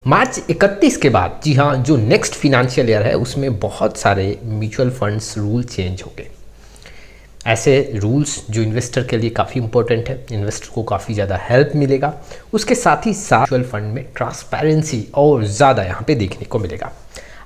मार्च 31 के बाद, जी हाँ, जो नेक्स्ट फिनेंशियल ईयर है उसमें बहुत सारे म्यूचुअल फंड्स रूल चेंज हो गए। ऐसे रूल्स जो इन्वेस्टर के लिए काफ़ी इंपॉर्टेंट है, इन्वेस्टर को काफ़ी ज़्यादा हेल्प मिलेगा। उसके साथ ही साथ म्यूचुअल फंड में ट्रांसपेरेंसी और ज़्यादा यहाँ पे देखने को मिलेगा।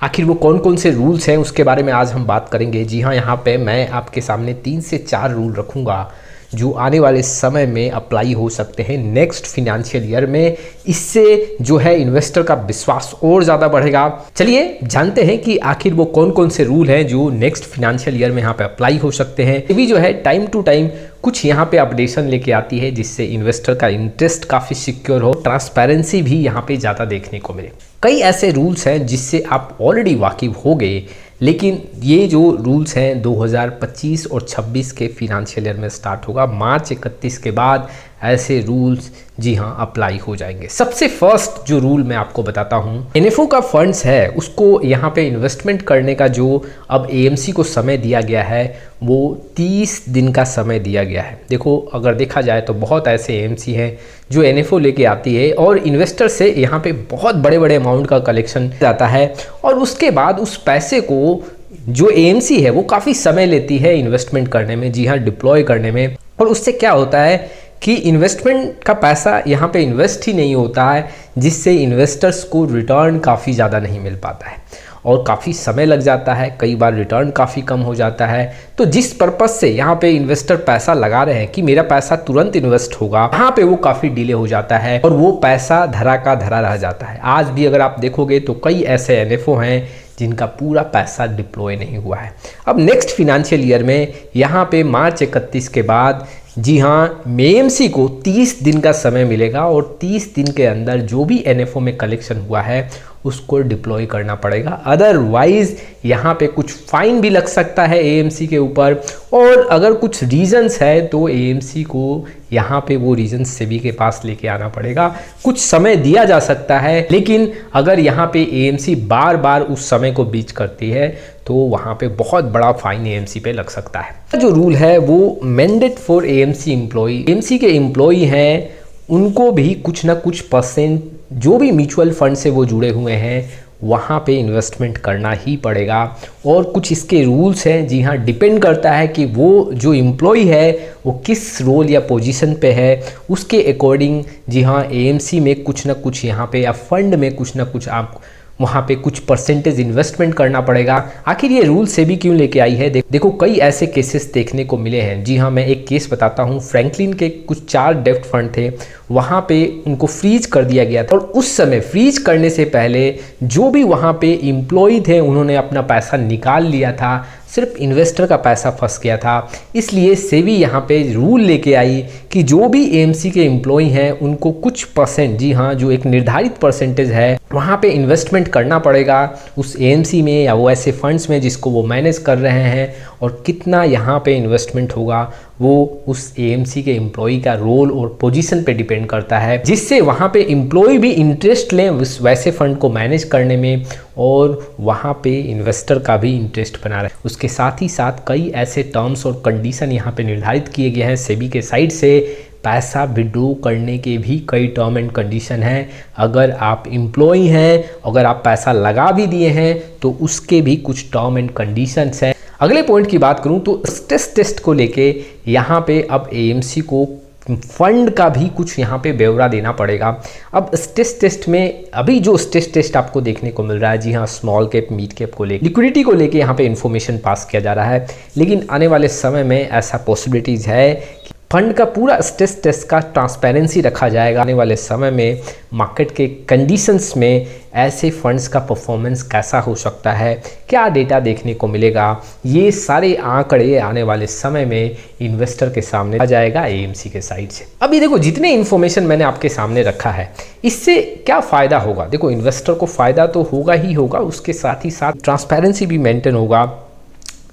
आखिर वो कौन कौन से रूल्स हैं उसके बारे में आज हम बात करेंगे। जी हाँ, यहाँ पे मैं आपके सामने 3 से 4 रूल रखूँगा जो आने वाले समय में अप्लाई हो सकते हैं नेक्स्ट फिनेंशियल ईयर में। इससे जो है इन्वेस्टर का विश्वास और ज़्यादा बढ़ेगा। चलिए जानते हैं कि आखिर वो कौन कौन से रूल हैं जो नेक्स्ट फिनेंशियल ईयर में यहाँ पे अप्लाई हो सकते हैं। ये भी जो है टाइम टू टाइम कुछ यहाँ पे अपडेशन लेके आती है जिससे इन्वेस्टर का इंटरेस्ट काफ़ी सिक्योर हो, ट्रांसपेरेंसी भी यहाँ पे ज़्यादा देखने को मिले। कई ऐसे रूल्स हैं जिससे आप ऑलरेडी वाकिफ हो गए, लेकिन ये जो रूल्स हैं 2025 और 26 के फिनेंशियल ईयर में स्टार्ट होगा। मार्च 31 के बाद ऐसे रूल्स जी हाँ अप्लाई हो जाएंगे। सबसे फर्स्ट जो रूल मैं आपको बताता हूँ, एनएफओ का फंड्स है उसको यहाँ पे इन्वेस्टमेंट करने का जो अब एएमसी को समय दिया गया है वो 30 दिन का समय दिया गया है। देखो, अगर देखा जाए तो बहुत ऐसे एएमसी हैं जो एनएफओ लेके आती है और इन्वेस्टर से यहाँ पे बहुत बड़े बड़े अमाउंट का कलेक्शन जाता है और उसके बाद उस पैसे को जो एएमसी है वो काफ़ी समय लेती है इन्वेस्टमेंट करने में, जी हाँ, डिप्लॉय करने में। और उससे क्या होता है कि इन्वेस्टमेंट का पैसा यहाँ पे इन्वेस्ट ही नहीं होता है, जिससे इन्वेस्टर्स को रिटर्न काफ़ी ज़्यादा नहीं मिल पाता है और काफ़ी समय लग जाता है। कई बार रिटर्न काफ़ी कम हो जाता है। तो जिस पर्पज़ से यहाँ पे इन्वेस्टर पैसा लगा रहे हैं कि मेरा पैसा तुरंत इन्वेस्ट होगा, वहाँ पे वो काफ़ी डिले हो जाता है और वो पैसा धरा का धरा रह जाता है। आज भी अगर आप देखोगे तो कई ऐसे एनएफओ हैं जिनका पूरा पैसा डिप्लॉय नहीं हुआ है। अब नेक्स्ट फिनेंशियल ईयर में यहाँ पे मार्च 31 के बाद जी हाँ एएमसी को 30 दिन का समय मिलेगा और 30 दिन के अंदर जो भी एनएफओ में कलेक्शन हुआ है उसको डिप्लॉय करना पड़ेगा। अदरवाइज यहाँ पे कुछ फाइन भी लग सकता है एएमसी के ऊपर, और अगर कुछ रीजंस है तो एएमसी को यहाँ पे वो रीजंस सेबी के पास लेके आना पड़ेगा। कुछ समय दिया जा सकता है, लेकिन अगर यहाँ पे एएमसी बार बार उस समय को बीच करती है तो वहाँ पे बहुत बड़ा फाइन एएमसी पे लग सकता है। जो रूल है वो mandate for AMC employ, AMC के एम्प्लॉय हैं उनको भी कुछ ना कुछ परसेंट जो भी म्यूचुअल फंड से वो जुड़े हुए हैं वहाँ पे इन्वेस्टमेंट करना ही पड़ेगा। और कुछ इसके रूल्स हैं, जी हाँ, डिपेंड करता है कि वो जो एम्प्लॉय है वो किस रोल या पोजीशन पे है, उसके अकॉर्डिंग जी हाँ एएमसी में कुछ ना कुछ यहाँ पे या फंड में कुछ ना कुछ आप वहाँ पे कुछ परसेंटेज इन्वेस्टमेंट करना पड़ेगा। आखिर ये रूल सेबी क्यों लेके आई है? देखो, कई ऐसे केसेस देखने को मिले हैं। जी हाँ, मैं एक केस बताता हूँ। फ्रैंकलिन के कुछ 4 डेब्ट फंड थे, वहाँ पे उनको फ्रीज कर दिया गया था और उस समय फ्रीज करने से पहले जो भी वहाँ पे एम्प्लॉय थे उन्होंने अपना पैसा निकाल लिया था, सिर्फ इन्वेस्टर का पैसा फंस गया था। इसलिए सेबी यहाँ पे रूल लेके आई कि जो भी एएमसी के एम्प्लॉय हैं उनको कुछ परसेंट, जी हाँ, जो एक निर्धारित परसेंटेज है वहाँ पे इन्वेस्टमेंट करना पड़ेगा उस एएमसी में या वो ऐसे फंड्स में जिसको वो मैनेज कर रहे हैं। और कितना यहाँ पे इन्वेस्टमेंट होगा वो उस एएमसी के एम्प्लॉय का रोल और पोजीशन पे डिपेंड करता है, जिससे वहाँ पे एम्प्लॉय भी इंटरेस्ट लें उस वैसे फंड को मैनेज करने में और वहाँ पे इन्वेस्टर का भी इंटरेस्ट बना रहे। उसके साथ ही साथ कई ऐसे टर्म्स और कंडीशन यहाँ पे निर्धारित किए गए हैं सेबी के साइड से। पैसा विड्रॉ करने के भी कई टर्म एंड कंडीशन हैं। अगर आप एम्प्लॉय हैं, अगर आप पैसा लगा भी दिए हैं तो उसके भी कुछ टर्म एंड कंडीशंस हैं। अगले पॉइंट की बात करूं तो स्ट्रेस टेस्ट को लेके यहाँ पे अब एएमसी को फंड का भी कुछ यहाँ पे ब्यौरा देना पड़ेगा। अब स्ट्रेस टेस्ट में अभी जो स्ट्रेस टेस्ट आपको देखने को मिल रहा है, जी हाँ, स्मॉल कैप मिड कैप को लेकर, लिक्विडिटी को लेके यहाँ पे इन्फॉर्मेशन पास किया जा रहा है। लेकिन आने वाले समय में ऐसा पॉसिबिलिटीज है कि फंड का पूरा स्ट्रेस टेस्ट का ट्रांसपेरेंसी रखा जाएगा। आने वाले समय में मार्केट के कंडीशंस में ऐसे फंड्स का परफॉर्मेंस कैसा हो सकता है, क्या डेटा देखने को मिलेगा, ये सारे आंकड़े आने वाले समय में इन्वेस्टर के सामने आ जाएगा एएमसी के साइड से। अभी देखो, जितने इन्फॉर्मेशन मैंने आपके सामने रखा है इससे क्या फ़ायदा होगा? देखो, इन्वेस्टर को फ़ायदा तो होगा ही होगा, उसके साथ ही साथ ट्रांसपेरेंसी भी मेंटेन होगा।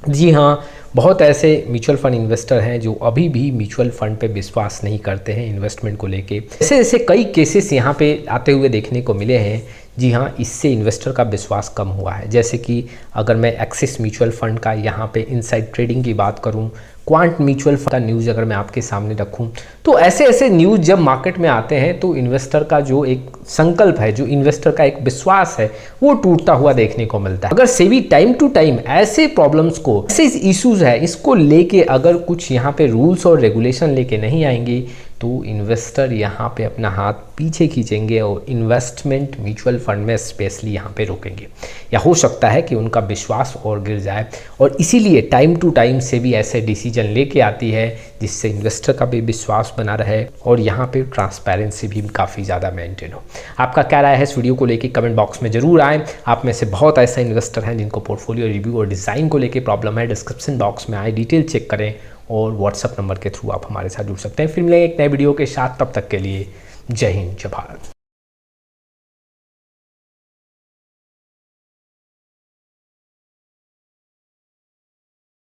जी हाँ, बहुत ऐसे म्यूचुअल फंड इन्वेस्टर हैं जो अभी भी म्यूचुअल फंड पे विश्वास नहीं करते हैं इन्वेस्टमेंट को लेके। ऐसे ऐसे कई केसेस यहाँ पे आते हुए देखने को मिले हैं। जी हाँ, इससे इन्वेस्टर का विश्वास कम हुआ है। जैसे कि अगर मैं एक्सिस म्यूचुअल फंड का यहाँ पे इनसाइड ट्रेडिंग की बात करूँ, क्वांट म्यूचुअल फंड का न्यूज़ अगर मैं आपके सामने रखूं, तो ऐसे ऐसे न्यूज़ जब मार्केट में आते हैं तो इन्वेस्टर का जो एक संकल्प है, जो इन्वेस्टर का एक विश्वास है, वो टूटता हुआ देखने को मिलता है। अगर सेबी टाइम टू टाइम ऐसे प्रॉब्लम्स को, ऐसे इश्यूज है, इसको लेके अगर कुछ यहाँ पे रूल्स और रेगुलेशन लेके नहीं आएंगी तो इन्वेस्टर यहाँ पे अपना हाथ पीछे खींचेंगे और इन्वेस्टमेंट म्यूचुअल फंड में स्पेशली यहाँ पे रोकेंगे, या हो सकता है कि उनका विश्वास और गिर जाए। और इसीलिए टाइम टू टाइम से भी ऐसे डिसीजन लेके आती है जिससे इन्वेस्टर का भी विश्वास बना रहे और यहाँ पे ट्रांसपेरेंसी भी काफ़ी ज़्यादा मेंटेन हो। आपका क्या राय है इस वीडियो को लेके कमेंट बॉक्स में जरूर आए। आप में से बहुत ऐसे इन्वेस्टर हैं जिनको पोर्टफोलियो रिव्यू और डिज़ाइन को लेकर प्रॉब्लम है, डिस्क्रिप्शन बॉक्स में आए, डिटेल चेक करें और व्हाट्सएप नंबर के थ्रू आप हमारे साथ जुड़ सकते हैं। फिर मिलेंगे एक नए वीडियो के साथ, तब तक के लिए जय हिंद, जय भारत।